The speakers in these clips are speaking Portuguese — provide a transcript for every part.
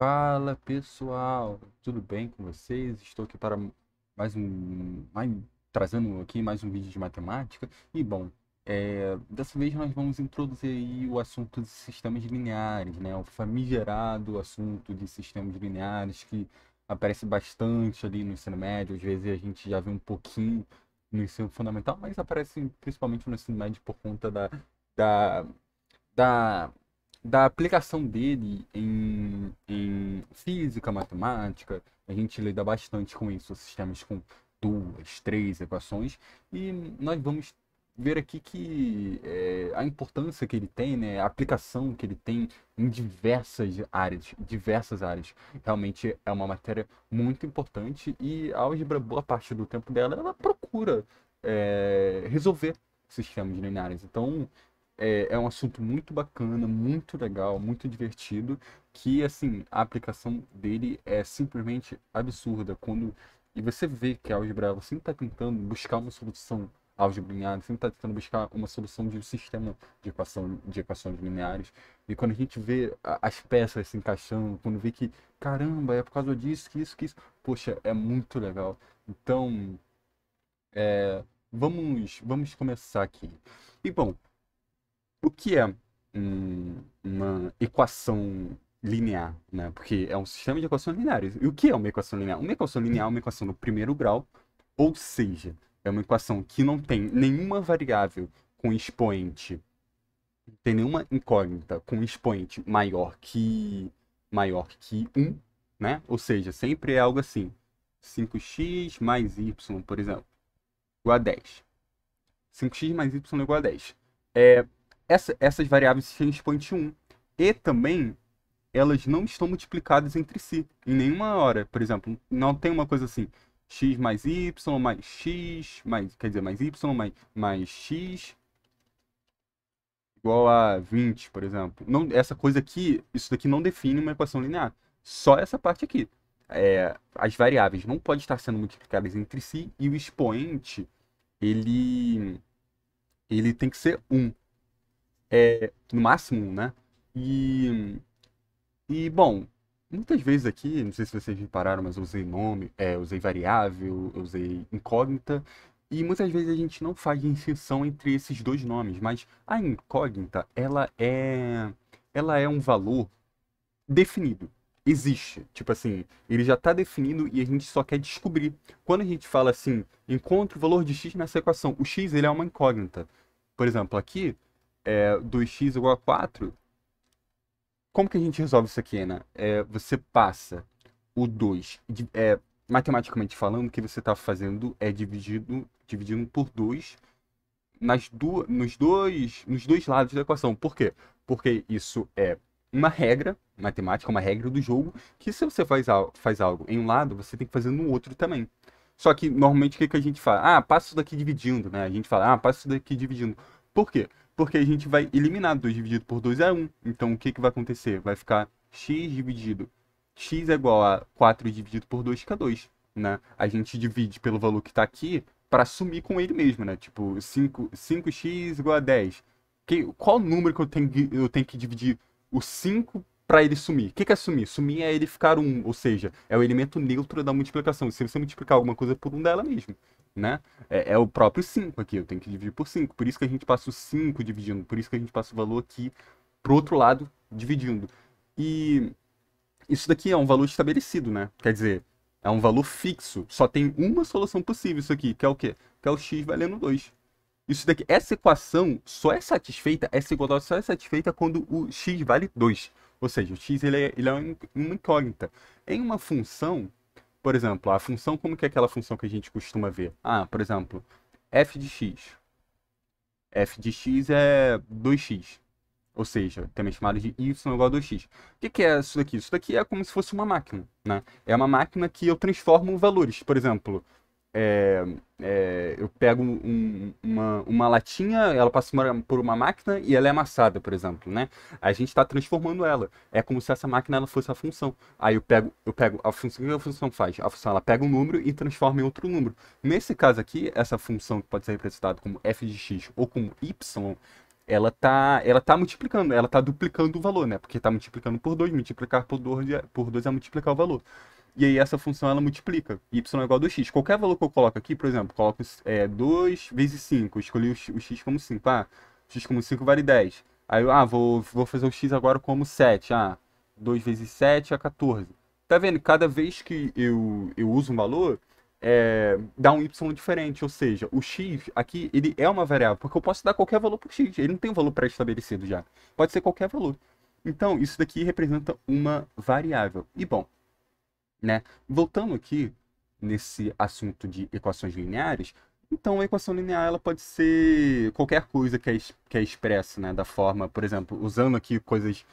Fala pessoal, tudo bem com vocês? Estou aqui para trazendo aqui mais um vídeo de matemática. E bom, dessa vez nós vamos introduzir aí o assunto de sistemas lineares, né? O famigerado assunto de sistemas lineares que aparece bastante ali no ensino médio. Às vezes a gente já vê um pouquinho no ensino fundamental, mas aparece principalmente no ensino médio por conta da, da da aplicação dele em física, matemática. A gente lida bastante com isso, sistemas com duas, três equações, e nós vamos ver aqui que a importância que ele tem, né, a aplicação que ele tem em diversas áreas. Realmente é uma matéria muito importante e a álgebra, boa parte do tempo dela, ela procura resolver sistemas lineares. Então, é um assunto muito bacana, muito legal, muito divertido, que, assim, a aplicação dele é simplesmente absurda. E você vê que a álgebra, ela sempre está tentando buscar uma solução álgebra linear, sempre está tentando buscar uma solução de um sistema de equações lineares. E quando a gente vê as peças se encaixando, quando vê que, caramba, é por causa disso, que isso, poxa, é muito legal. Então, vamos começar aqui. E, bom, o que é uma equação linear, né? Porque é um sistema de equações lineares. E o que é uma equação linear? Uma equação linear é uma equação do primeiro grau, ou seja, é uma equação que não tem nenhuma variável com expoente, não tem nenhuma incógnita com expoente maior que um, né? Ou seja, sempre é algo assim, 5x mais y, por exemplo, igual a 10. 5x mais y igual a 10. É, essas variáveis têm expoente 1. E também, elas não estão multiplicadas entre si em nenhuma hora. Por exemplo, não tem uma coisa assim, x mais y mais x, quer dizer, mais y mais x igual a 20, por exemplo. Não, essa coisa aqui, isso daqui não define uma equação linear. Só essa parte aqui. As variáveis não podem estar sendo multiplicadas entre si e o expoente, ele, ele tem que ser 1. No máximo, né? E, bom, muitas vezes aqui, não sei se vocês repararam, mas eu usei nome, usei variável, eu usei incógnita, e muitas vezes a gente não faz distinção entre esses dois nomes, mas a incógnita, ela é um valor definido. Existe. Tipo assim, ele já está definido e a gente só quer descobrir. Quando a gente fala assim, encontre o valor de x nessa equação, o x ele é uma incógnita. Por exemplo, aqui, 2x igual a 4. Como que a gente resolve isso aqui, né? Você passa o 2, matematicamente falando, o que você está fazendo é dividindo por 2 nos dois lados da equação. Por quê? Porque isso é uma regra matemática, uma regra do jogo, que se você faz algo em um lado, você tem que fazer no outro também. Só que, normalmente, o que a gente fala? Ah, passa isso daqui dividindo, né? A gente fala, passa isso daqui dividindo. Por quê? Porque a gente vai eliminar 2 dividido por 2 é 1. Então, o que vai acontecer? Vai ficar x dividido. X é igual a 4 dividido por 2, que é 2, né? A gente divide pelo valor que está aqui para assumir com ele mesmo, né? Tipo, 5x igual a 10. Qual número que eu tenho que dividir o 5 para ele sumir? O que é sumir? Sumir é ele ficar 1, ou seja, é o elemento neutro da multiplicação. Se você multiplicar alguma coisa por 1 dela mesmo, né? É o próprio 5 aqui, eu tenho que dividir por 5. Por isso que a gente passa o 5 dividindo, por isso que a gente passa o valor aqui pro outro lado dividindo. E isso daqui é um valor estabelecido, né? Quer dizer, é um valor fixo. Só tem uma solução possível isso aqui, que é o quê? Que é o x valendo 2. Isso daqui, essa equação só é satisfeita, essa igualdade só é satisfeita quando o x vale 2. Ou seja, o x ele é uma incógnita. Em uma função, por exemplo, a função, como que é aquela função que a gente costuma ver? Por exemplo, f de x. F de x é 2x. Ou seja, também chamado de y igual a 2x. O que é isso daqui? Isso daqui é como se fosse uma máquina, né? É uma máquina que eu transformo valores. Por exemplo, eu pego uma latinha, ela passa por uma máquina e ela é amassada, por exemplo, né? A gente está transformando ela. É como se essa máquina ela fosse a função. Aí eu pego a função, o que a função faz? A função ela pega um número e transforma em outro número. Nesse caso aqui, essa função que pode ser representada como f de x ou como y, ela tá multiplicando, ela tá duplicando o valor, né? Porque tá multiplicando por 2, multiplicar por 2 é multiplicar o valor. E aí essa função ela multiplica. Y é igual a 2x. Qualquer valor que eu coloco aqui, por exemplo, coloco 2 vezes 5. Escolhi o x como 5. Ah, x como 5 vale 10. Aí eu vou fazer o x agora como 7. 2 vezes 7 é 14. Tá vendo? Cada vez que eu uso um valor, dá um y diferente. Ou seja, o x aqui ele é uma variável, porque eu posso dar qualquer valor para o x. Ele não tem um valor pré-estabelecido já. Pode ser qualquer valor. Então, isso daqui representa uma variável. E bom, né? Voltando aqui nesse assunto de equações lineares, então a equação linear ela pode ser qualquer coisa que é expressa, né, da forma, por exemplo, usando aqui coisas,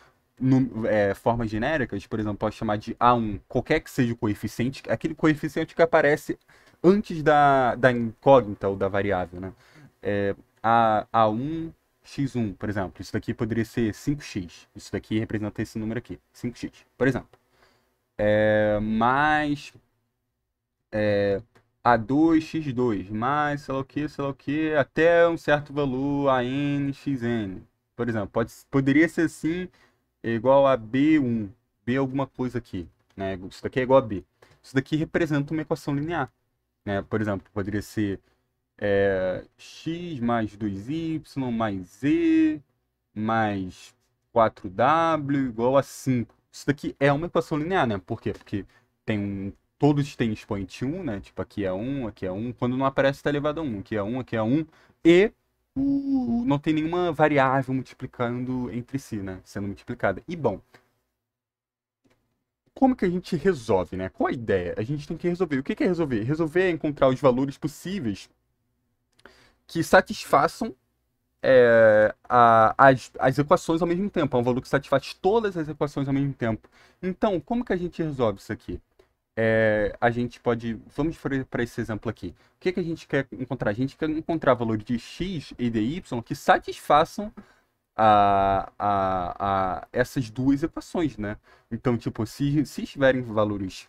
formas genéricas, por exemplo, pode chamar de A1, qualquer que seja o coeficiente, aquele coeficiente que aparece antes da incógnita ou da variável, né? A1 x1, por exemplo, isso daqui poderia ser 5x, isso daqui representa esse número aqui, 5x, por exemplo. Mais A2x2, mais sei lá o que, até um certo valor AN/Xn. Por exemplo, poderia ser assim, igual a B1, B alguma coisa aqui, né? Isso daqui é igual a B. Isso daqui representa uma equação linear, né? Por exemplo, poderia ser x mais 2y mais z mais 4w igual a 5. Isso daqui é uma equação linear, né? Por quê? Porque todos têm expoente 1, né? Tipo, aqui é 1, aqui é 1. Quando não aparece, está elevado a 1. Aqui é 1, aqui é 1. E não tem nenhuma variável multiplicando entre si, né? Sendo multiplicada. E, bom, como que a gente resolve, né? Qual a ideia? A gente tem que resolver. O que é resolver? Resolver é encontrar os valores possíveis que satisfaçam as equações ao mesmo tempo. É um valor que satisfaz todas as equações ao mesmo tempo. Então, como que a gente resolve isso aqui? A gente pode... Vamos para esse exemplo aqui. O que a gente quer encontrar? A gente quer encontrar valores de x e de y que satisfaçam essas duas equações, né? Então, tipo, se estiverem valores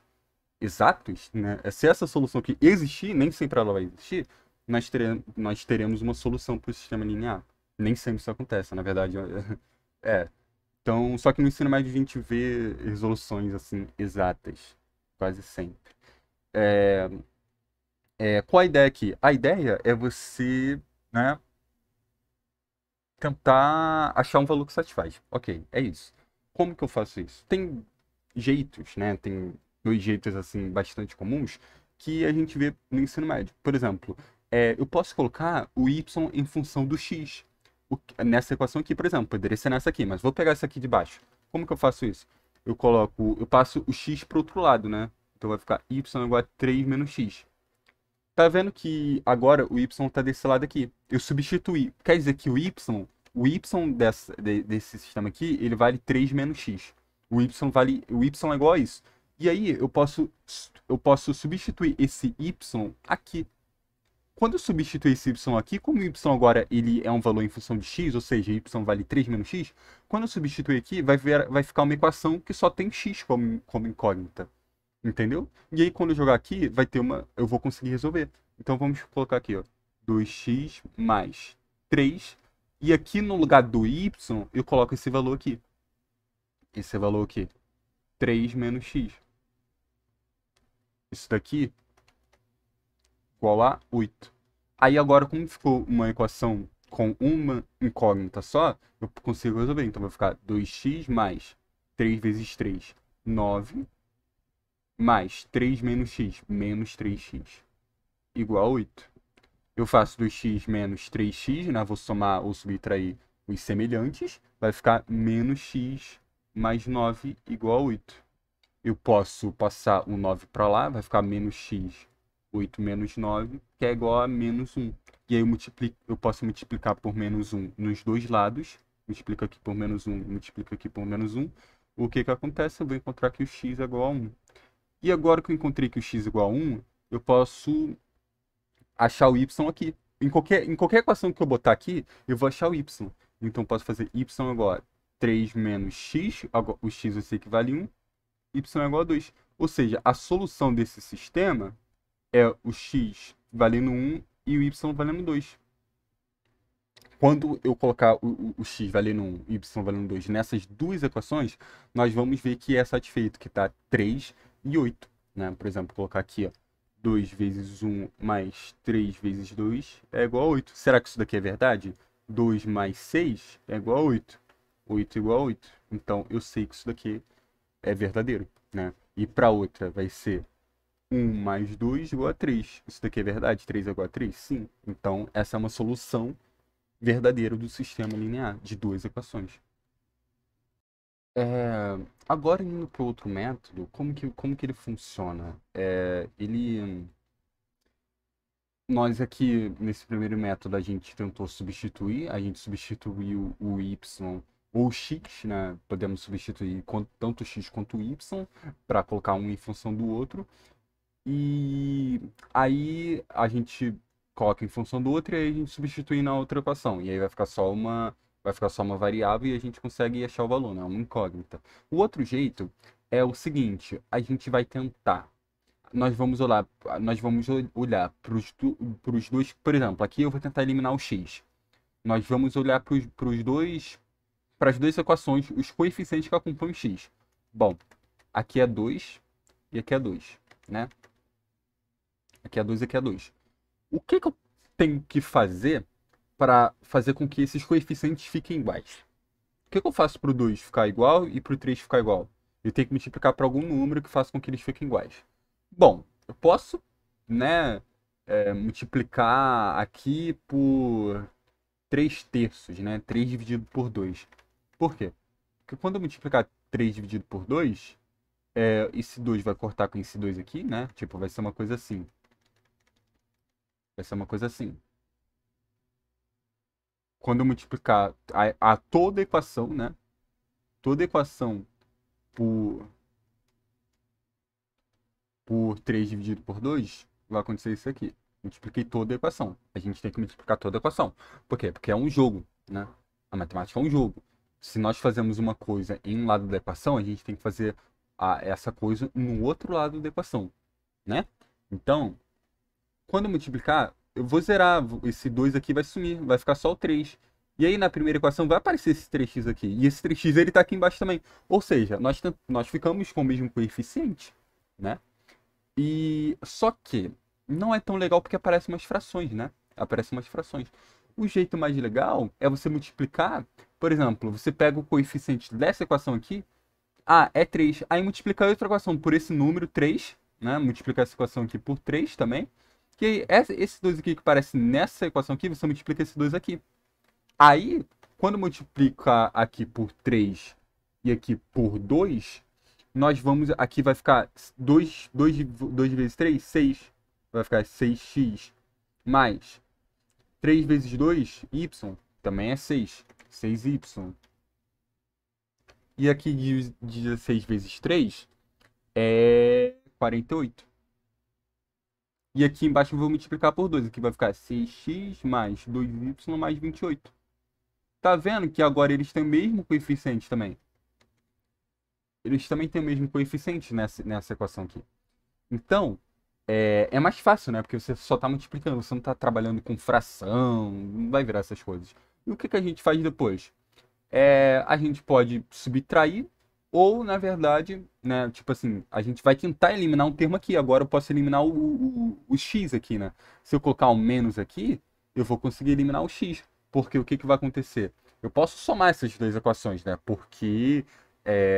exatos, né? Se essa solução aqui existir, nem sempre ela vai existir, nós teremos uma solução para o sistema linear. Nem sempre isso acontece, na verdade. É. Então, só que no ensino médio a gente vê resoluções assim exatas, quase sempre. Qual a ideia aqui? A ideia é você, né, tentar achar um valor que satisfaz. Ok, é isso. Como que eu faço isso? Tem jeitos, né? Tem dois jeitos assim bastante comuns que a gente vê no ensino médio. Por exemplo, eu posso colocar o y em função do x. Nessa equação aqui, por exemplo, poderia ser nessa aqui, mas vou pegar essa aqui de baixo. Como que eu faço isso? Eu passo o x para o outro lado, né? Então vai ficar y igual a 3 menos x. Tá vendo que agora o y tá desse lado aqui. Eu substituí. Quer dizer que o y desse sistema aqui, ele vale 3 menos x. O y é igual a isso. E aí eu posso substituir esse y aqui. Quando eu substituir esse y aqui, como o y agora ele é um valor em função de x, ou seja, y vale 3 menos x, quando eu substituir aqui, vai ficar uma equação que só tem x como incógnita. Entendeu? E aí, quando eu jogar aqui, eu vou conseguir resolver. Então, vamos colocar aqui, ó. 2x mais 3. E aqui, no lugar do y, eu coloco esse valor aqui. Esse valor aqui. 3 menos x. Isso daqui igual a 8. Aí, agora, como ficou uma equação com uma incógnita só, eu consigo resolver. Então, vai ficar 2x mais 3 vezes 3, 9. Mais 3 menos x, menos 3x, igual a 8. Eu faço 2x menos 3x, né? Vou somar ou subtrair os semelhantes. Vai ficar menos x mais 9 igual a 8. Eu posso passar o 9 para lá, vai ficar menos x, 8 menos 9, que é igual a menos 1. E aí eu posso multiplicar por menos 1 nos dois lados. Multiplico aqui por menos 1, multiplico aqui por menos 1. O que acontece? Eu vou encontrar que o x é igual a 1. E agora que eu encontrei que o x é igual a 1, eu posso achar o y aqui. Em qualquer equação que eu botar aqui, eu vou achar o y. Então, eu posso fazer y igual a 3 menos x, o x eu sei que vale 1, y é igual a 2. Ou seja, a solução desse sistema é o x valendo 1 e o y valendo 2. quando eu colocar o x valendo 1 e y valendo 2 nessas duas equações, nós vamos ver que é satisfeito, que está 3 e 8. Né? Por exemplo, colocar aqui, ó, 2 vezes 1 mais 3 vezes 2 é igual a 8. Será que isso daqui é verdade? 2 mais 6 é igual a 8. 8 igual a 8. Então, eu sei que isso daqui é verdadeiro. Né? E para outra vai ser 1 mais 2 igual a 3. Isso daqui é verdade? 3 é igual a 3? Sim. Então, essa é uma solução verdadeira do sistema linear, de duas equações. Agora, indo para outro método, como que ele funciona? Nós aqui, nesse primeiro método, a gente tentou substituir, a gente substituiu o y ou o x, né? Podemos substituir tanto o x quanto o y para colocar um em função do outro. E aí a gente coloca em função do outro e aí a gente substitui na outra equação. E aí vai ficar só uma variável e a gente consegue achar o valor, né? Uma incógnita. O outro jeito é o seguinte, a gente vai tentar. Nós vamos olhar para os dois, por exemplo, aqui eu vou tentar eliminar o x. Nós vamos olhar para as duas equações, os coeficientes que acompanham o x. Bom, aqui é 2 e aqui é 2, né? Aqui é 2 e aqui é 2. O que eu tenho que fazer para fazer com que esses coeficientes fiquem iguais? O que eu faço para o 2 ficar igual e para o 3 ficar igual? Eu tenho que multiplicar para algum número que faça com que eles fiquem iguais. Bom, eu posso, né, multiplicar aqui por 3 terços, né? 3 dividido por 2. Por quê? Porque quando eu multiplicar 3 dividido por 2, esse 2 vai cortar com esse 2 aqui, né? Tipo, vai ser uma coisa assim. Vai ser uma coisa assim. Quando eu multiplicar toda a equação, né? Toda a equação por 3 dividido por 2, vai acontecer isso aqui. Multipliquei toda a equação. A gente tem que multiplicar toda a equação. Por quê? Porque é um jogo, né? A matemática é um jogo. Se nós fazemos uma coisa em um lado da equação, a gente tem que fazer essa coisa no outro lado da equação, né? Então, quando eu multiplicar, eu vou zerar. Esse 2 aqui vai sumir, vai ficar só o 3. E aí na primeira equação vai aparecer esse 3x aqui. E esse 3x ele tá aqui embaixo também. Ou seja, nós ficamos com o mesmo coeficiente, né? E só que não é tão legal porque aparecem umas frações, né? Aparecem umas frações. O jeito mais legal é você multiplicar, por exemplo, você pega o coeficiente dessa equação aqui, é 3, aí multiplica a outra equação por esse número 3, né? Multiplicar essa equação aqui por 3 também. Que esse 2 aqui que aparece nessa equação aqui, você multiplica esse 2 aqui. Aí, quando multiplicar aqui por 3 e aqui por 2, nós vamos. Aqui vai ficar 2 vezes 3, 6. Vai ficar 6x mais 3 vezes 2, y, também é 6. 6y. E aqui 16 vezes 3 é 48. E aqui embaixo eu vou multiplicar por 2. Aqui vai ficar 6x mais 2y mais 28. Tá vendo que agora eles têm o mesmo coeficiente também? Eles também têm o mesmo coeficiente nessa equação aqui. Então, é mais fácil, né? Porque você só está multiplicando, você não está trabalhando com fração, não vai virar essas coisas. E o que a gente faz depois? A gente pode subtrair, ou, na verdade, né? Tipo assim, a gente vai tentar eliminar um termo aqui. Agora eu posso eliminar o x aqui, né? Se eu colocar um menos aqui, eu vou conseguir eliminar o x. Porque o que vai acontecer? Eu posso somar essas duas equações, né? Porque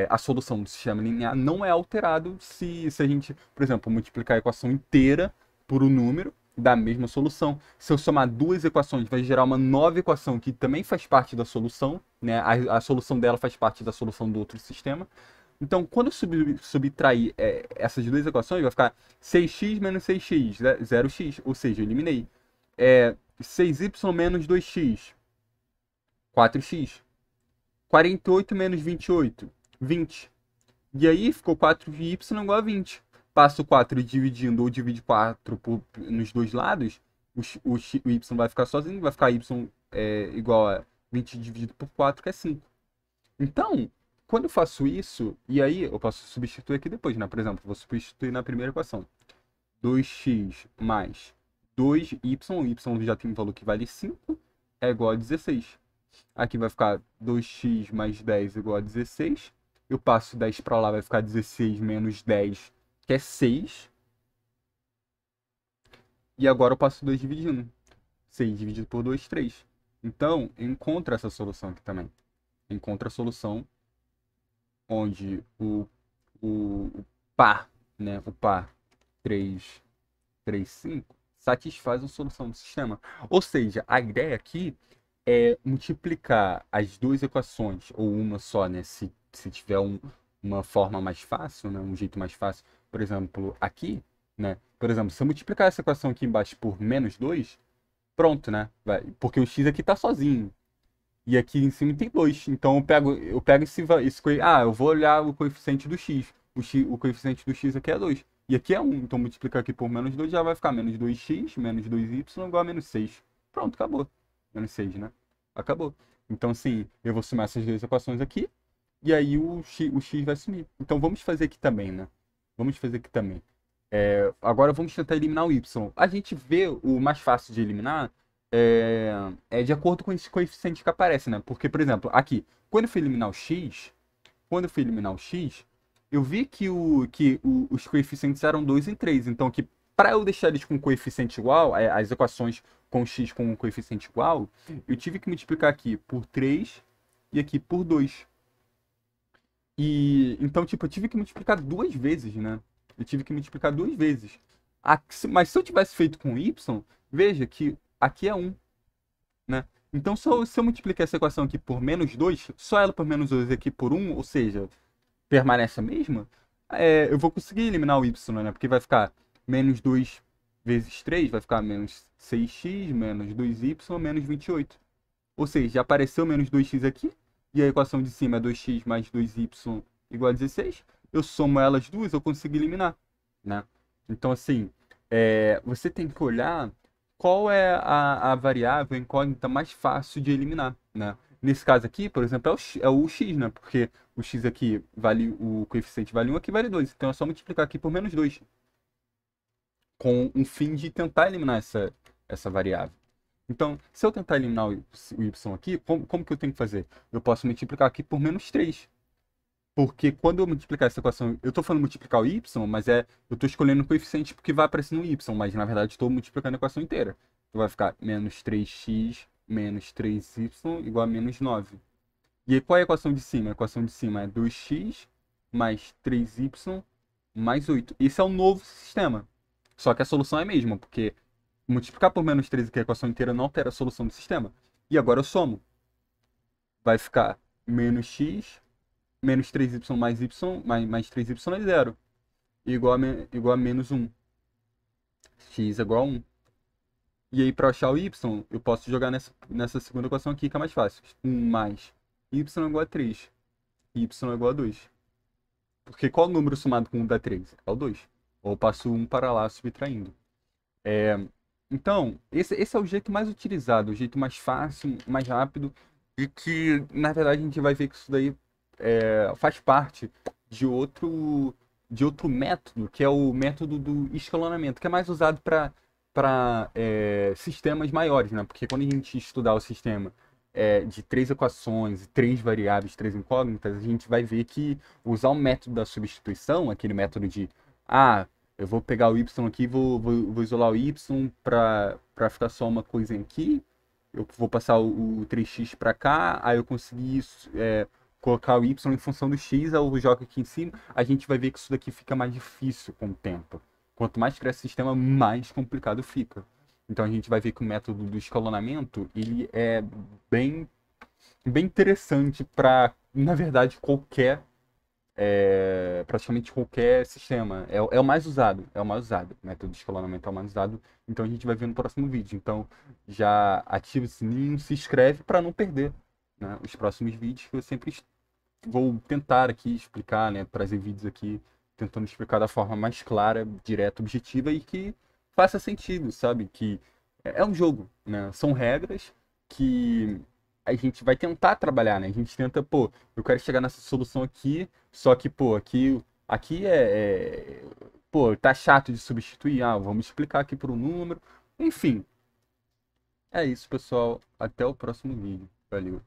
a solução do sistema linear não é alterado se a gente, por exemplo, multiplicar a equação inteira por um número da mesma solução. Se eu somar duas equações, vai gerar uma nova equação que também faz parte da solução, né? A solução dela faz parte da solução do outro sistema. Então, quando eu subtrair essas duas equações, vai ficar 6x menos 6x, 0x, ou seja, eu eliminei. 6y menos 2x, 4x. 48 menos 28, 20. E aí ficou 4y igual a 20. Passo 4 dividindo ou divide 4 nos dois lados, o y vai ficar sozinho, vai ficar y igual a 20 dividido por 4, que é 5. Então, quando eu faço isso, e aí eu posso substituir aqui depois, né? Por exemplo, vou substituir na primeira equação. 2x mais 2y, o y já tem um valor que vale 5, é igual a 16. Aqui vai ficar 2x mais 10 igual a 16. Eu passo 10 para lá, vai ficar 16 menos 10, que é 6. E agora eu passo 2 dividindo. 6 dividido por 2, 3. Então, encontra essa solução aqui também. Encontra a solução onde o par, né? O par 3, 3, 5 satisfaz a solução do sistema. Ou seja, a ideia aqui é multiplicar as duas equações, ou uma só, né? Se tiver uma forma mais fácil, né? Um jeito mais fácil. Por exemplo, aqui, né? Por exemplo, se eu multiplicar essa equação aqui embaixo por menos 2, pronto, né? Porque o x aqui tá sozinho. E aqui em cima tem 2. Então eu pego eu vou olhar o coeficiente do x. O coeficiente do x aqui é 2. E aqui é 1. Então multiplicar aqui por menos 2 já vai ficar menos 2x, menos 2y igual a menos 6. Pronto, acabou. Menos 6, né? Acabou. Então, assim, eu vou somar essas duas equações aqui. E aí o x vai sumir. Então vamos fazer aqui também, né? Vamos fazer aqui também. Agora vamos tentar eliminar o y. A gente vê o mais fácil de eliminar é, é de acordo com esse coeficiente que aparece, né? Porque, por exemplo, aqui, quando eu fui eliminar o x, eu vi que os coeficientes eram 2 e 3. Então, que para eu deixar eles com coeficiente igual, as equações com x com um coeficiente igual, eu tive que multiplicar aqui por 3 e aqui por 2. E então, tipo, eu tive que multiplicar duas vezes, né? Eu tive que multiplicar duas vezes. Mas se eu tivesse feito com y, veja que aqui é 1, né? Então, se eu multiplicar essa equação aqui por menos 2, só ela por menos 2 aqui por 1, ou seja, permanece a mesma, eu vou conseguir eliminar o y, né? Porque vai ficar menos 2 vezes 3, vai ficar menos 6x, menos 2y, menos 28. Ou seja, já apareceu menos 2x aqui, e a equação de cima é 2x mais 2y igual a 16. Eu somo elas duas, eu consigo eliminar, né? Então, assim, você tem que olhar qual é a variável incógnita mais fácil de eliminar, né? Nesse caso aqui, por exemplo, é o x, né? Porque o x aqui o coeficiente vale 1, aqui vale 2. Então é só multiplicar aqui por menos 2, com um fim de tentar eliminar essa variável. Então, se eu tentar eliminar o y aqui, como que eu tenho que fazer? Eu posso multiplicar aqui por menos 3. Porque quando eu multiplicar essa equação, eu estou falando multiplicar o y, mas eu estou escolhendo o coeficiente porque vai aparecer no y, mas na verdade estou multiplicando a equação inteira. Então vai ficar menos 3x menos 3y igual a menos 9. E aí qual é a equação de cima? A equação de cima é 2x mais 3y mais 8. Esse é o novo sistema. Só que a solução é a mesma, porque multiplicar por menos 3 aqui a equação inteira não altera a solução do sistema. E agora eu somo. Vai ficar menos x menos 3y mais 3y é zero. Igual a menos 1. X é igual a 1. E aí, para achar o y, eu posso jogar nessa segunda equação aqui, que é mais fácil. 1 mais y é igual a 3. Y é igual a 2. Porque qual número somado com 1 dá 3? É o 2. Ou eu passo 1 para lá, subtraindo. Então, esse é o jeito mais utilizado, o jeito mais fácil, mais rápido, e que, na verdade, a gente vai ver que isso daí faz parte de outro método, que é o método do escalonamento, que é mais usado para sistemas maiores, né? Porque quando a gente estudar o sistema de 3 equações, 3 variáveis, 3 incógnitas, a gente vai ver que usar o método da substituição, aquele método de eu vou pegar o y aqui, vou isolar o y para ficar só uma coisa aqui. Eu vou passar o 3x para cá, aí eu consegui colocar o y em função do x, aí eu jogo aqui em cima. A gente vai ver que isso daqui fica mais difícil com o tempo. Quanto mais cresce o sistema, mais complicado fica. Então a gente vai ver que o método do escalonamento, ele é bem, bem interessante para, na verdade, praticamente qualquer sistema. É o mais usado, é o mais usado. O método de escalonamento é o mais usado. Então a gente vai ver no próximo vídeo. Então já ativa o sininho, se inscreve para não perder, né, os próximos vídeos, que eu sempre vou tentar aqui explicar, né, trazer vídeos aqui tentando explicar da forma mais clara, direta, objetiva e que faça sentido, sabe? Que é um jogo, né? São regras que a gente vai tentar trabalhar, né? A gente tenta, pô, eu quero chegar nessa solução aqui, só que, pô, aqui pô, tá chato de substituir, vamos explicar aqui por um número. Enfim, É isso, pessoal. Até o próximo vídeo. Valeu.